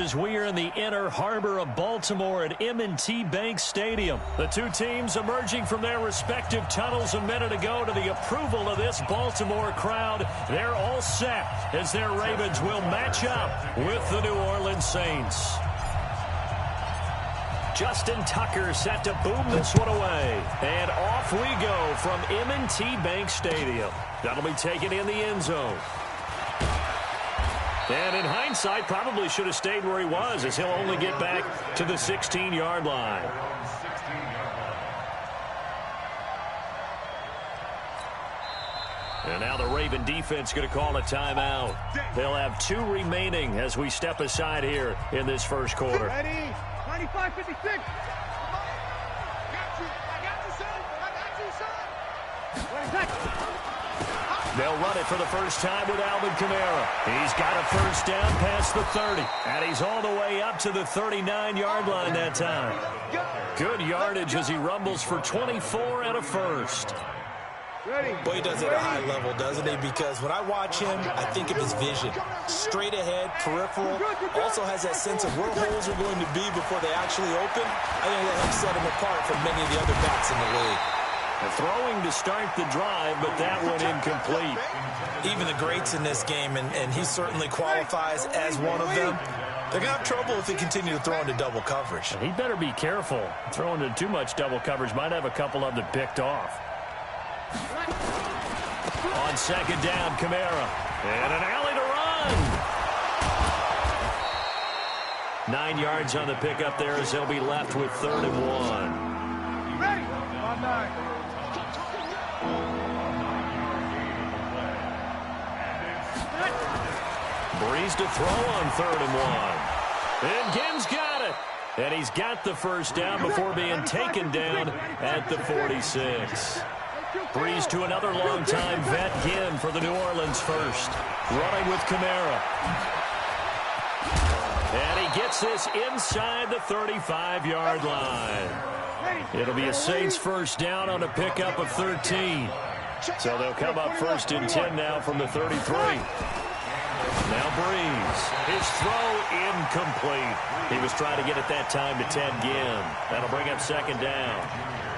as we are in the inner harbor of Baltimore at M&T Bank Stadium. The two teams emerging from their respective tunnels a minute ago to the approval of this Baltimore crowd. They're all set as their Ravens will match up with the New Orleans Saints. Justin Tucker set to boom this one away. And off we go from M&T Bank Stadium. That'll be taken in the end zone. And in hindsight, probably should have stayed where he was, as he'll only get back to the 16-yard line. And now the Raven defense going to call a timeout. They'll have 2 remaining as we step aside here in this first quarter. Ready? 25-56. They'll run it for the first time with Alvin Kamara. He's got a first down past the 30. And he's all the way up to the 39-yard line that time. Good yardage as he rumbles for 24 and a first. Boy, he does it at a high level, doesn't he? Because when I watch him, I think of his vision. Straight ahead, peripheral. Also has that sense of where holes are going to be before they actually open. I think that helps set him apart from many of the other backs in the league. Throwing to start the drive, but that one incomplete. Even the greats in this game, and he certainly qualifies as one of them, they're going to have trouble if they continue to throw into double coverage. He better be careful. Throwing into too much double coverage might have a couple of them picked off. On second down, Kamara. And an alley to run. 9 yards on the pickup there as they'll be left with 3rd and 1. Ready? On 9. Breeze to throw on 3rd and 1. And Ginn's got it. And he's got the first down before being taken down at the 46. Breeze to another long-time vet, Ginn, for the New Orleans first. Running with Kamara. And he gets this inside the 35-yard line. It'll be a Saints first down on a pickup of 13. So they'll come up 1st and 10 now from the 33. Now Breeze. His throw incomplete. He was trying to get it that time to Ted Ginn. That'll bring up 2nd down.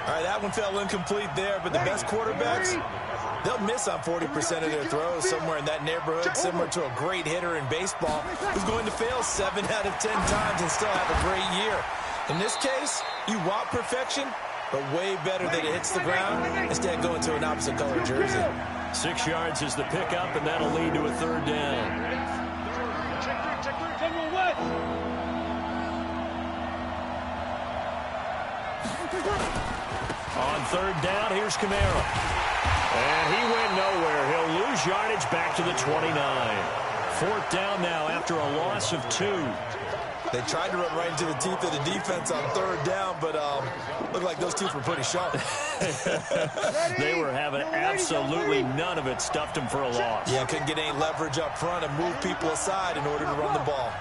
All right, that one fell incomplete there, but the best quarterbacks, they'll miss on 40% of their throws, somewhere in that neighborhood, similar to a great hitter in baseball who's going to fail 7 out of 10 times and still have a great year. In this case, you want perfection, but way better that it hits the ground instead of going to an opposite color jersey. 6 yards is the pickup, and that'll lead to a 3rd down. On 3rd down, here's Kamara. And he went nowhere. He'll lose yardage back to the 29. 4th down now after a loss of 2. They tried to run right into the teeth of the defense on 3rd down, but looked like those teeth were pretty sharp. They were having absolutely none of it. Stuffed them for a loss. Yeah, couldn't get any leverage up front and move people aside in order to run the ball.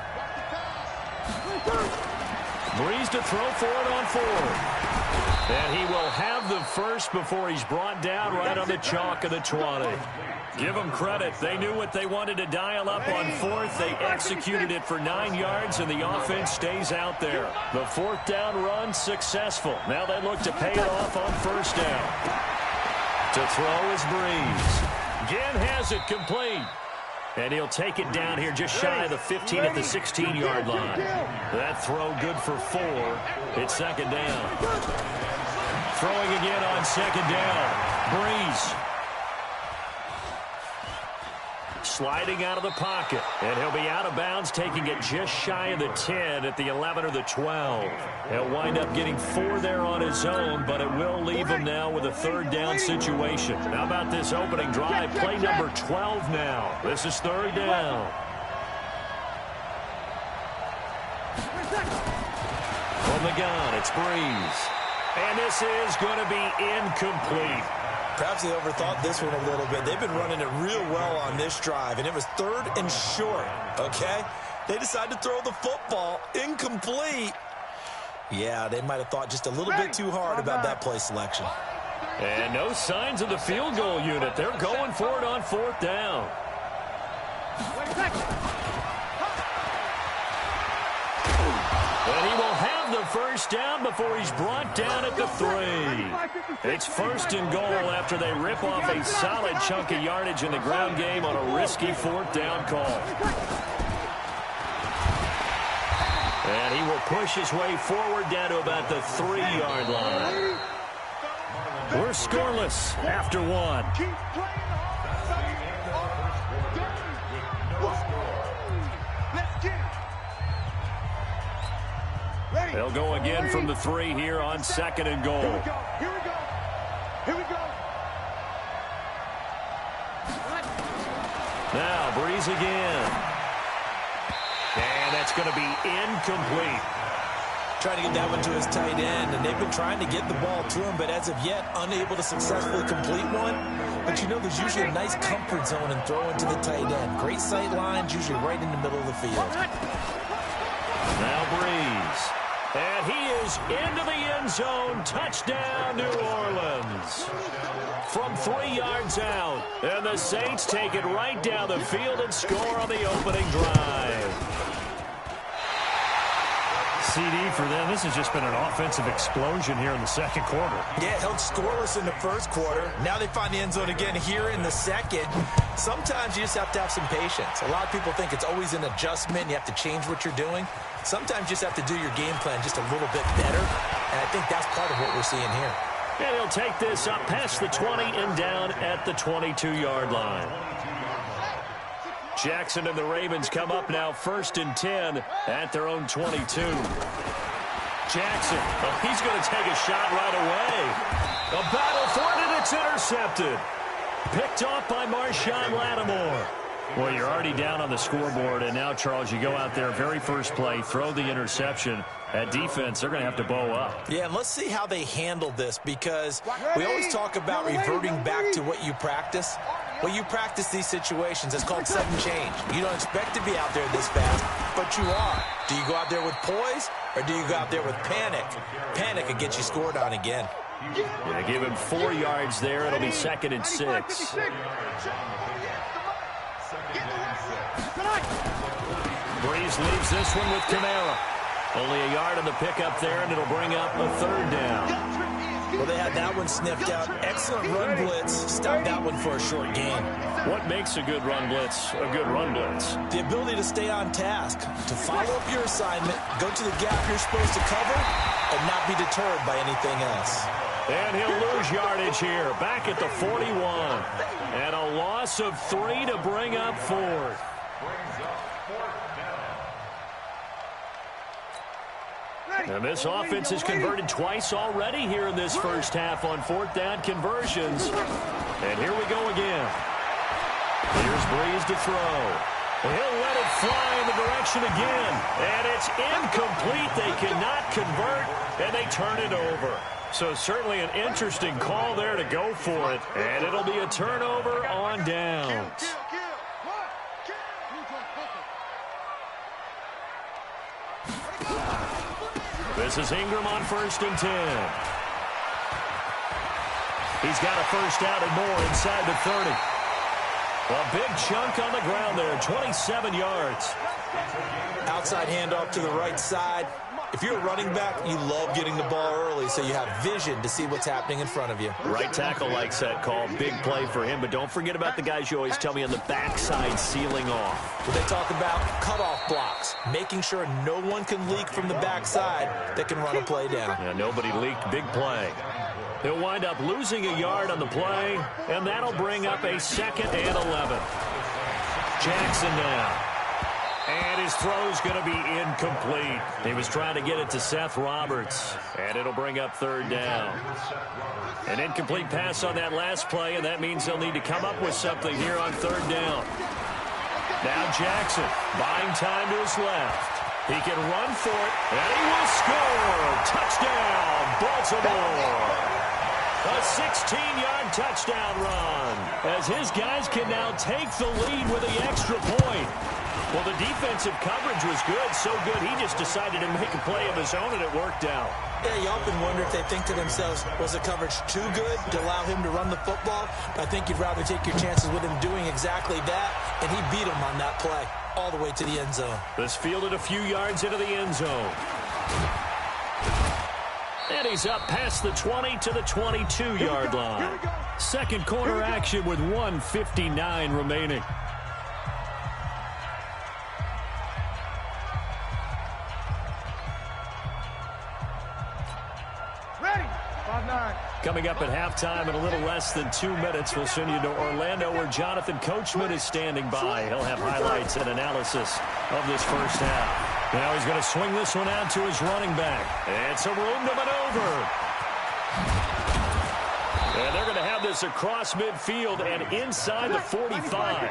Breeze to throw for it on 4th. And he will have the first before he's brought down right on the chalk of the 20. Give them credit. They knew what they wanted to dial up on 4th. They executed it for 9 yards, and the offense stays out there. The 4th down run successful. Now they look to pay it off on 1st down. To throw is Breeze. Ginn has it complete. And he'll take it down here just shy of the 15 at the 16-yard line. That throw good for 4. It's 2nd down. Throwing again on 2nd down. Breeze. Sliding out of the pocket. And he'll be out of bounds, taking it just shy of the 10 at the 11 or the 12. He'll wind up getting 4 there on his own, but it will leave him now with a 3rd down situation. How about this opening drive? Play number 12 now. This is 3rd down. From the gun, it's Breeze. And this is going to be incomplete. Perhaps they overthought this one a little bit. They've been running it real well on this drive, and it was 3rd and short, okay? They decided to throw the football incomplete. Yeah, they might have thought just a little bit too hard about that play selection. And no signs of the field goal unit. They're going for it on 4th down. And he will have the first down before he's brought down at the 3. It's first and goal after they rip off a solid chunk of yardage in the ground game on a risky 4th down call. And he will push his way forward down to about the 3-yard line. We're scoreless after 1. They'll go again from the 3 here on 2nd and goal. Here we go. Here we go. Now Breeze again. And that's going to be incomplete. Trying to get that one to his tight end, and they've been trying to get the ball to him, but as of yet, unable to successfully complete one. But you know there's usually a nice comfort zone in throwing to the tight end. Great sight lines, usually right in the middle of the field. Now Breeze. And he is into the end zone. Touchdown, New Orleans. From 3 yards out. And the Saints take it right down the field and score on the opening drive. CD for them. This has just been an offensive explosion here in the 2nd quarter. Yeah, held scoreless in the 1st quarter. Now they find the end zone again here in the 2nd. Sometimes you just have to have some patience. A lot of people think it's always an adjustment. You have to change what you're doing. Sometimes you just have to do your game plan just a little bit better. And I think that's part of what we're seeing here. And he'll take this up past the 20 and down at the 22-yard line. Jackson and the Ravens come up now 1st and 10 at their own 22. Jackson, he's going to take a shot right away. A battle for it, and it's intercepted. Picked off by Marshawn Lattimore. Well, you're already down on the scoreboard, and now, Charles, you go out there, very first play, throw the interception. At defense, they're going to have to bow up. Yeah, and let's see how they handle this, because we always talk about reverting back to what you practice. Well, you practice these situations. It's called sudden change. You don't expect to be out there this fast, but you are. Do you go out there with poise, or do you go out there with panic? Panic can get you scored on again. Yeah, give him 4 yards there. It'll be 2nd and 6. Breeze leaves this one with Kamara. Only a yard on the pickup there, and it'll bring up a 3rd down. Well, they had that one sniffed out. Excellent run blitz. Stopped that one for a short gain. What makes a good run blitz a good run blitz? The ability to stay on task, to follow up your assignment, go to the gap you're supposed to cover, and not be deterred by anything else. And he'll lose yardage here, back at the 41. And a loss of 3 to bring up 4th. And this offense has converted twice already here in this first half on 4th down conversions. And here we go again. Here's Breeze to throw. He'll let it fly in the direction again. And it's incomplete. They cannot convert, and they turn it over. So certainly an interesting call there to go for it. And it'll be a turnover on downs. This is Ingram on 1st and 10. He's got a first out and more inside the 30. A big chunk on the ground there, 27 yards. Outside handoff to the right side. If you're a running back, you love getting the ball early so you have vision to see what's happening in front of you. Right tackle likes that call. Big play for him, but don't forget about the guys you always tell me on the backside sealing off. Well, they talk about cutoff blocks, making sure no one can leak from the backside that can run a play down. Yeah, nobody leaked. Big play. He'll wind up losing a yard on the play, and that'll bring up a 2nd and 11. Jackson now. And his throw's going to be incomplete. He was trying to get it to Seth Roberts, and it'll bring up 3rd down. An incomplete pass on that last play, and that means they'll need to come up with something here on 3rd down. Now Jackson, buying time to his left. He can run for it, and he will score. Touchdown, Baltimore. A 16-yard touchdown run, as his guys can now take the lead with the extra point. Well, the defensive coverage was good, so good he just decided to make a play of his own, and it worked out. Yeah, you often wonder if they think to themselves, was the coverage too good to allow him to run the football? I think you'd rather take your chances with him doing exactly that, and he beat him on that play all the way to the end zone. This fielded a few yards into the end zone. And he's up past the 20 to the 22-yard line. Second quarter action with 1:59 remaining. Coming up at halftime in a little less than 2 minutes, we'll send you to Orlando where Jonathan Coachman is standing by. He'll have highlights and analysis of this first half. Now he's going to swing this one out to his running back. It's a room to maneuver. And they're going to have this across midfield and inside the 45.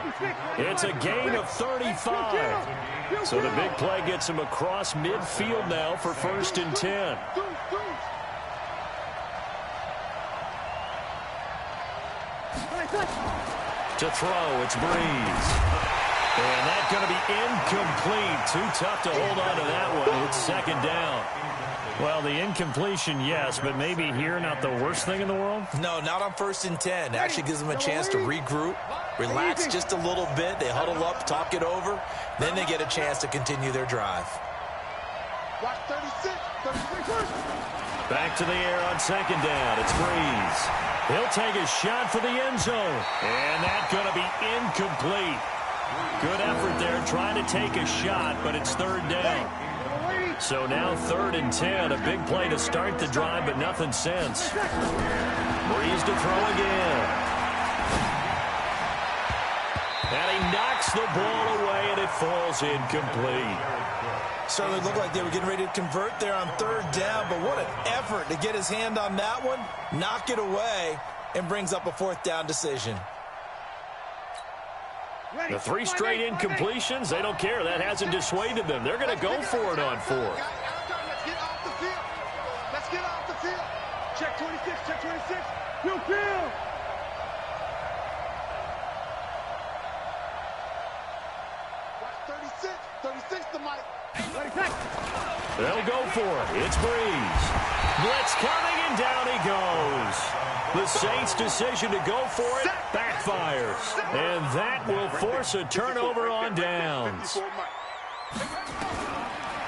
It's a gain of 35. So the big play gets him across midfield now for 1st and 10. To throw, it's Breeze. And that's going to be incomplete. Too tough to hold on to that one. It's 2nd down. Well, the incompletion, yes, but maybe here not the worst thing in the world? No, not on 1st and 10. Actually gives them a chance to regroup, relax just a little bit. They huddle up, talk it over. Then they get a chance to continue their drive. Watch 36. Back to the air on 2nd down. It's Breeze. He'll take a shot for the end zone. And that's going to be incomplete. Good effort there trying to take a shot, but it's 3rd down. So now 3rd and 10. A big play to start the drive, but nothing since. Breeze to throw again. And he knocks the ball away, and it falls incomplete. Certainly looked like they were getting ready to convert there on 3rd down, but what an effort to get his hand on that one, knock it away, and brings up a 4th down decision. The 3 straight incompletions, they don't care. That hasn't dissuaded them. They're going to go for it on 4th. Let's get off the field. Let's get off the field. Check 26, check 26. New field. Watch 36. 36 the mic. They'll go for it. It's Breeze. Blitz coming, and down he goes. The Saints' decision to go for it backfires. And that will force a turnover on downs.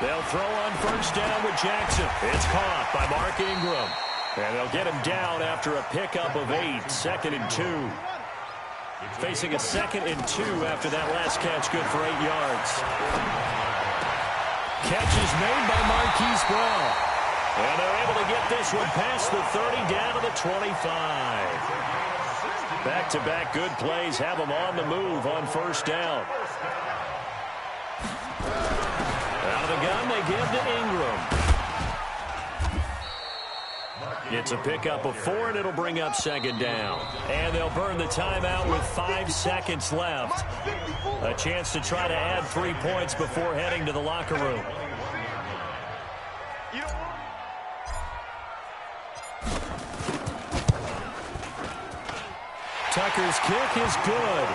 They'll throw on 1st down with Jackson. It's caught by Mark Ingram. And they'll get him down after a pickup of 8. 2nd and 2. Facing a 2nd and 2 after that last catch, good for 8 yards. Catch is made by Marquise Brown. And they're able to get this one past the 30 down to the 25. Back-to-back good plays have them on the move on 1st down. Out of the gun, they give to Ingram. It's a pickup of 4, and it'll bring up 2nd down. And they'll burn the timeout with 5 seconds left. A chance to try to add 3 points before heading to the locker room. Tucker's kick is good.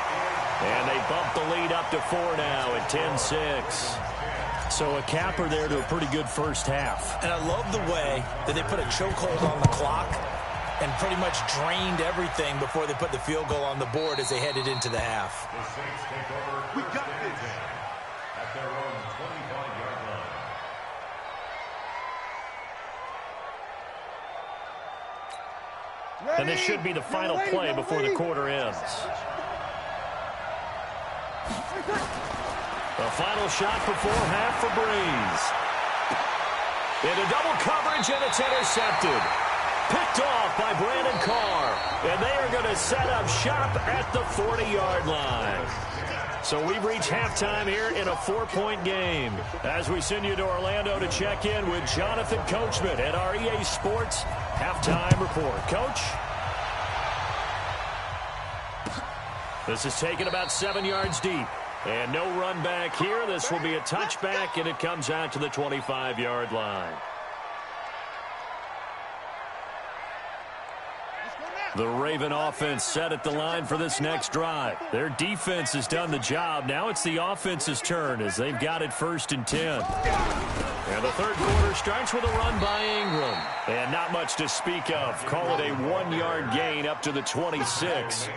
And they bump the lead up to 4 now at 10-6. So a capper there to a pretty good first half. And I love the way that they put a chokehold on the clock and pretty much drained everything before they put the field goal on the board as they headed into the half. We got this. At their own 25-yard line. And this should be the final play before the quarter ends. The final shot before half for Breeze. Into double coverage, and it's intercepted. Picked off by Brandon Carr. And they are going to set up shop at the 40-yard line. So we've reached halftime here in a 4-point game. As we send you to Orlando to check in with Jonathan Coachman at our EA Sports Halftime Report. Coach? This is taken about 7 yards deep. And no run back here. This will be a touchback, and it comes out to the 25-yard line. The Raven offense set at the line for this next drive. Their defense has done the job. Now it's the offense's turn as they've got it 1st and 10. And the 3rd quarter starts with a run by Ingram. And not much to speak of. Call it a 1-yard gain up to the 26.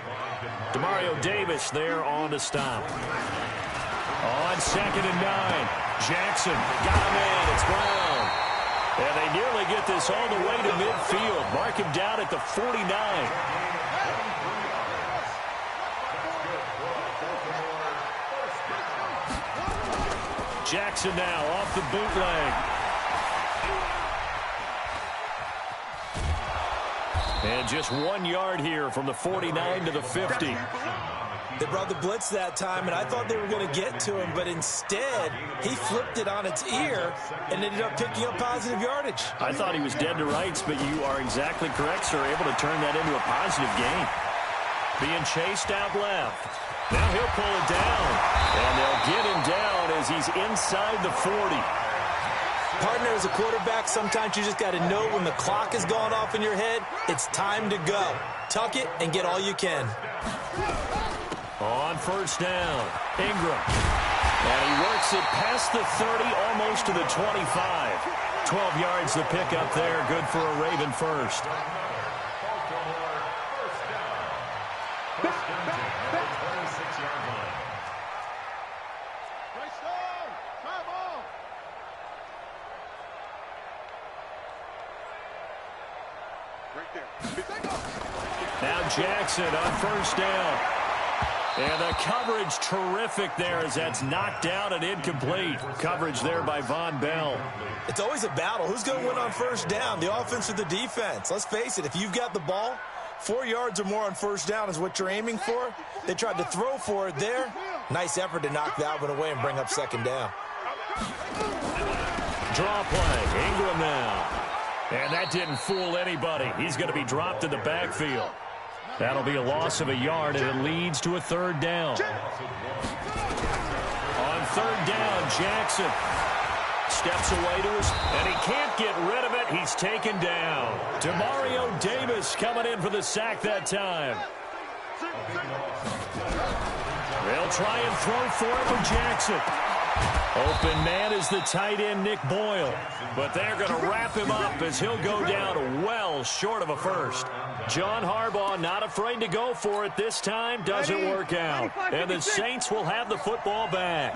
Demario Davis there on to stop. On 2nd and 9. Jackson got him in. It's Brown. this all the way to midfield. Mark him down at the 49. Jackson now off the bootleg. And just 1 yard here from the 49 to the 50. They brought the blitz that time, and I thought they were going to get to him, but instead, he flipped it on its ear and ended up picking up positive yardage. I thought he was dead to rights, but you are exactly correct, sir. Able to turn that into a positive gain. Being chased out left. Now he'll pull it down, and they'll get him down as he's inside the 40. Partner, as a quarterback, sometimes you just got to know when the clock has gone off in your head, it's time to go. Tuck it and get all you can. On first down, Ingram. And he works it past the 30, almost to the 25. 12 yards the pickup there. Good for a Raven first. Now Jackson on first down. And the coverage terrific there as that's knocked down and incomplete. Coverage there by Von Bell. It's always a battle. Who's going to win on first down, the offense or the defense? Let's face it, if you've got the ball, 4 yards or more on first down is what you're aiming for. They tried to throw for it there. Nice effort to knock that one away and bring up second down. Draw play, Ingram now. And that didn't fool anybody. He's going to be dropped in the backfield. That'll be a loss of a yard, and it leads to a third down. On third down, Jackson steps away to his, and he can't get rid of it. He's taken down. Demario Davis coming in for the sack that time. They'll try and throw for it with Jackson. Open man is the tight end, Nick Boyle. But they're going to wrap him up as he'll go down well short of a first. John Harbaugh not afraid to go for it this time. Doesn't work out. And the Saints will have the football back.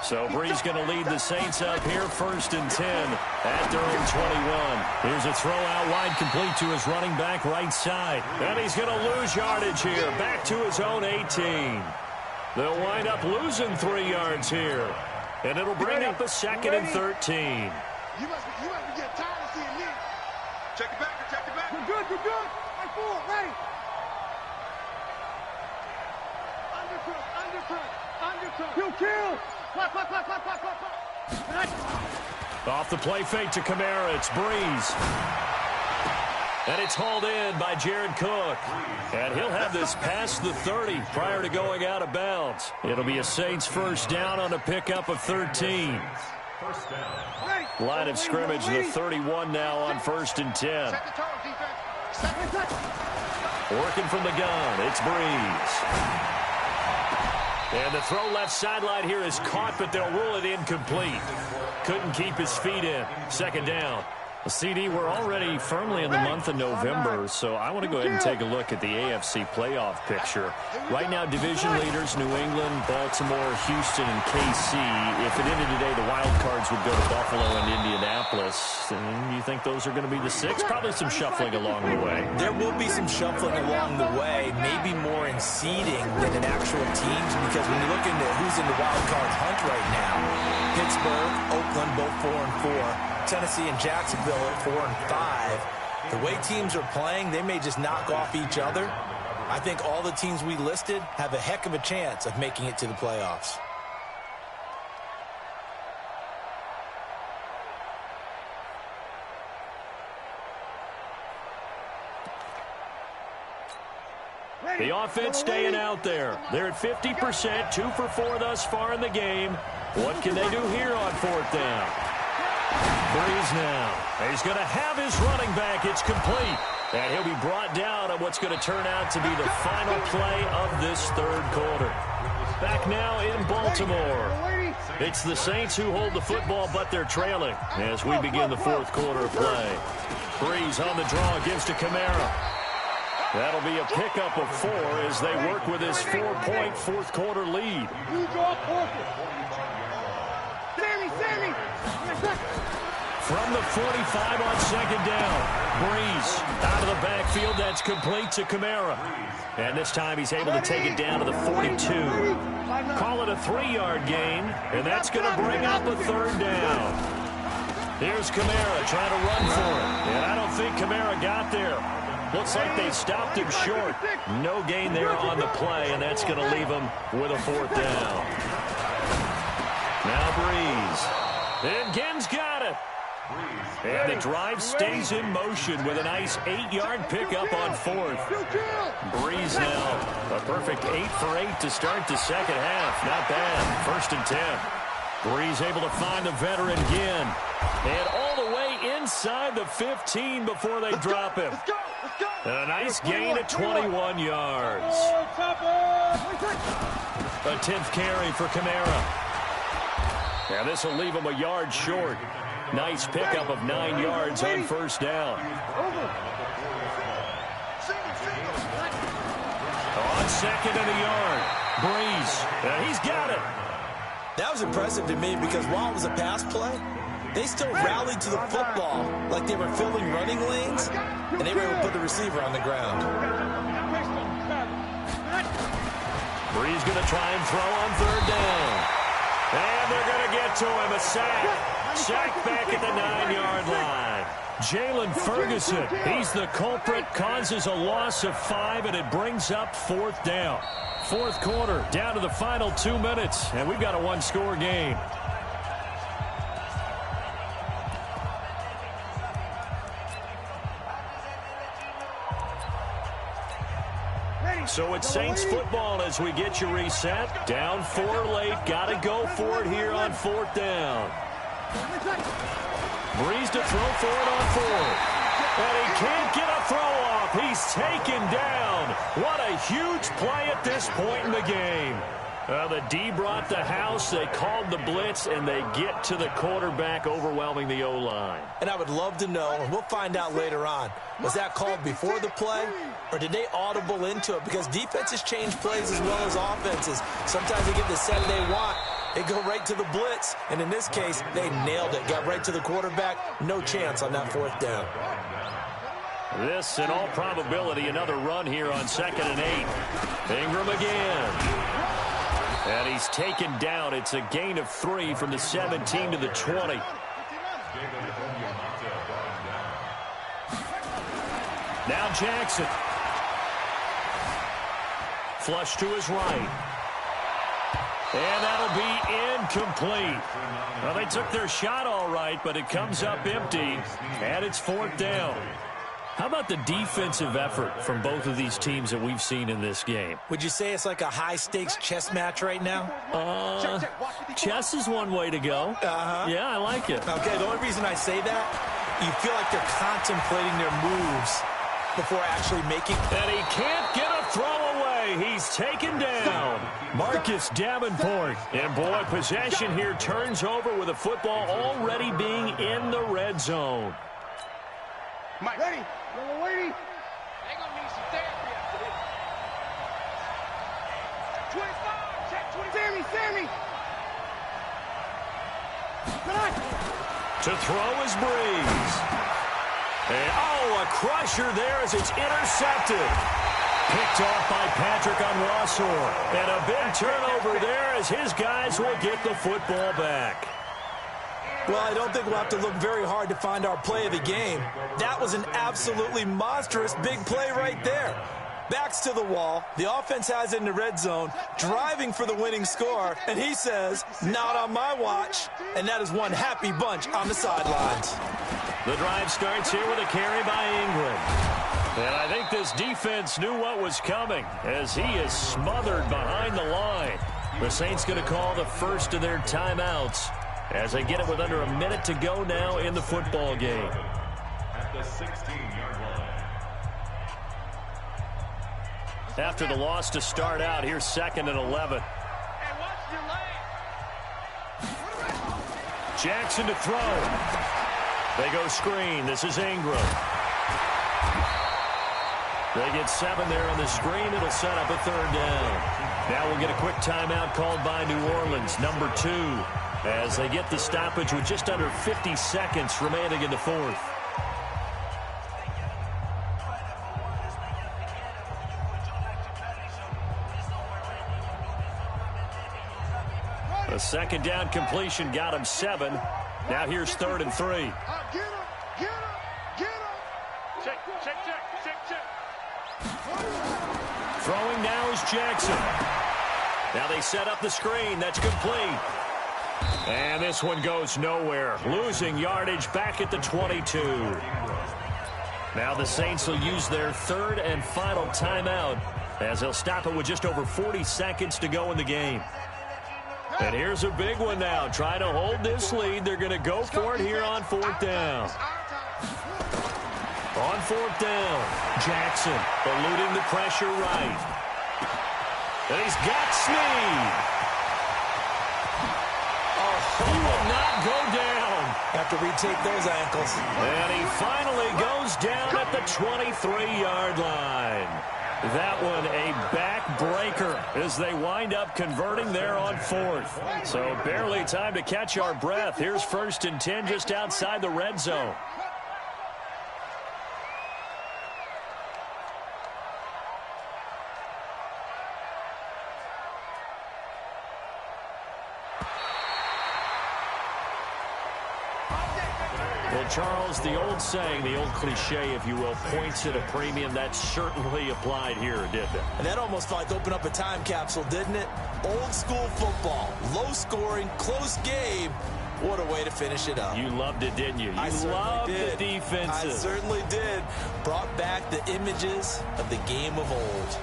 So Brees going to lead the Saints up here, 1st and 10 at their own 21. Here's a throw out wide, complete to his running back right side. And he's going to lose yardage here, back to his own 18. They'll wind up losing 3 yards here. And it'll bring up a 2nd and 13. You must be getting tired of seeing me. Check it back, check it back. You're good, you're good. I'm full, ready. Undercut. You kill. Off the play fake to Kamara, it's Brees. And it's hauled in by Jared Cook. And he'll have this past the 30 prior to going out of bounds. It'll be a Saints first down on a pickup of 13. Line of scrimmage, the 31 now on 1st and 10. Working from the gun, it's Brees. And the throw left sideline here is caught, but they'll rule it incomplete. Couldn't keep his feet in. 2nd down. CD, we're already firmly in the month of November, so I want to go ahead and take a look at the AFC playoff picture. Right now, division leaders, New England, Baltimore, Houston, and KC. If it ended today, the wild cards would go to Buffalo and Indianapolis. And you think those are going to be the 6? Probably some shuffling along the way. There will be some shuffling along the way, maybe more in seeding than in actual teams, because when you look into who's in the wild card hunt right now, Pittsburgh, Oakland, both 4 and 4. Tennessee and Jacksonville at 4 and 5. The way teams are playing, they may just knock off each other. I think all the teams we listed have a heck of a chance of making it to the playoffs. The offense staying out there. They're at 50%, 2 for 4 thus far in the game. What can they do here on 4th down? Brees now. He's going to have his running back. It's complete. And he'll be brought down on what's going to turn out to be the final play of this 3rd quarter. Back now in Baltimore. It's the Saints who hold the football, but they're trailing as we begin the 4th quarter of play. Brees on the draw, gives to Kamara. That'll be a pickup of 4 as they work with his 4-point 4th quarter lead. from the 45 on second down. Breeze out of the backfield. That's complete to Kamara. And this time he's able to take it down to the 42. Call it a 3-yard gain, and that's going to bring up a third down. Here's Kamara trying to run for it. And I don't think Kamara got there. Looks like they stopped him short. No gain there on the play, and that's going to leave him with a fourth down. Now Breeze. And Ginn's got it. And the drive stays in motion with a nice 8-yard pickup on fourth. Breeze now a perfect 8 for 8 to start the second half. Not bad. First and 10. Breeze able to find the veteran Ginn. And all the way inside the 15 before they drop him. And a nice gain of 21 yards. A 10th carry for Kamara. Now this will leave him a yard short. Nice pickup of 9 yards on first down. On second and a yard. Breeze. He's got it. That was impressive to me because while it was a pass play, they still rallied to the football like they were filling running lanes, and they were able to put the receiver on the ground. Breeze going to try and throw on third down. And they're going to get to him. A sack. Sack back at the 9-yard line. Jalen Ferguson, he's the culprit, causes a loss of 5, and it brings up fourth down. Fourth quarter, down to the final 2 minutes, and we've got a one-score game. So it's Saints football as we get you reset. Down 4 late. Got to go for it here on fourth down. Breeze to throw for it on fourth. And he can't get a throw off. He's taken down. What a huge play at this point in the game. The D brought the house. They called the blitz, and they get to the quarterback, overwhelming the O-line. And I would love to know, and we'll find out later on, was that called before the play, or did they audible into it? Because defenses change plays as well as offenses. Sometimes they get the set they want. They go right to the blitz, and in this case, they nailed it. Got right to the quarterback. No chance on that fourth down. This, in all probability, another run here on second and 8. Ingram again. And he's taken down. It's a gain of 3 from the 17 to the 20. Now Jackson. Flush to his right. And that'll be incomplete. Well, they took their shot all right, but it comes up empty. And it's fourth down. How about the defensive effort from both of these teams that we've seen in this game? Would you say it's like a high-stakes chess match right now? Chess is one way to go. Yeah, I like it. Okay, the only reason I say that, you feel like they're contemplating their moves before actually making. And he can't get a throw away. He's taken down. Marcus Davenport. And boy, possession here turns over with the football already being in the red zone. Mike, ready? Yellow lady. They're going to need some therapy after this. 25, check 20. Sammy. Come on. To throw is Breeze. And, a crusher there as it's intercepted. Picked off by Patrick Onwuasor. And a big turnover there as his guys will get the football back. Well, I don't think we'll have to look very hard to find our play of the game. That was an absolutely monstrous big play right there. Backs to the wall. The offense has it in the red zone, driving for the winning score. And he says, not on my watch. And that is one happy bunch on the sidelines. The drive starts here with a carry by Ingram. And I think this defense knew what was coming as he is smothered behind the line. The Saints going to call the first of their timeouts as they get it with under a minute to go now in the football game. At the 16-yard line. After the loss to start out, here's second and 11. Hey, watch your leg. Jackson to throw. They go screen. This is Ingram. They get 7 there on the screen. It'll set up a third down. Now we'll get a quick timeout called by New Orleans. Number 2. as they get the stoppage with just under 50 seconds remaining in the fourth. A second down completion got him 7. Now here's 3rd and 3. Get him, get him, get him. Check. Throwing now is Jackson. Now they set up the screen. That's complete. And this one goes nowhere. Losing yardage back at the 22. Now the Saints will use their 3rd and final timeout as they'll stop it with just over 40 seconds to go in the game. And here's a big one now. Trying to hold this lead. They're going to go for it here on 4th down. On 4th down, Jackson eluding the pressure right. And he's got Snead. Oh, he will not go down. Have to retake those ankles. And he finally goes down at the 23-yard line. That one a backbreaker as they wind up converting there on 4th. So barely time to catch our breath. Here's 1st and 10 just outside the red zone. Well, Charles, the old saying, the old cliche, if you will, points at a premium, that certainly applied here, didn't it? And that almost felt like open up a time capsule, didn't it? Old school football, low scoring, close game. What a way to finish it up. You loved it, didn't you? I loved did. the defenses. I certainly did. Brought back the images of the game of old.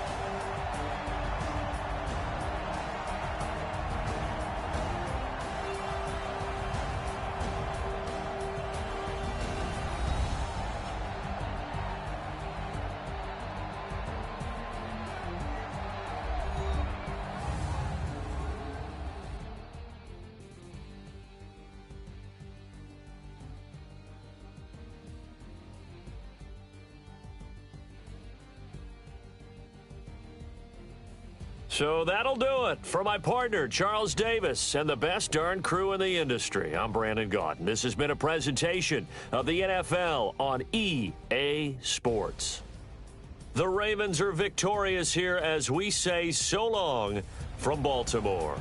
So that'll do it for my partner, Charles Davis, and the best darn crew in the industry. I'm Brandon Gaudin. This has been a presentation of the NFL on EA Sports. The Ravens are victorious here as we say so long from Baltimore.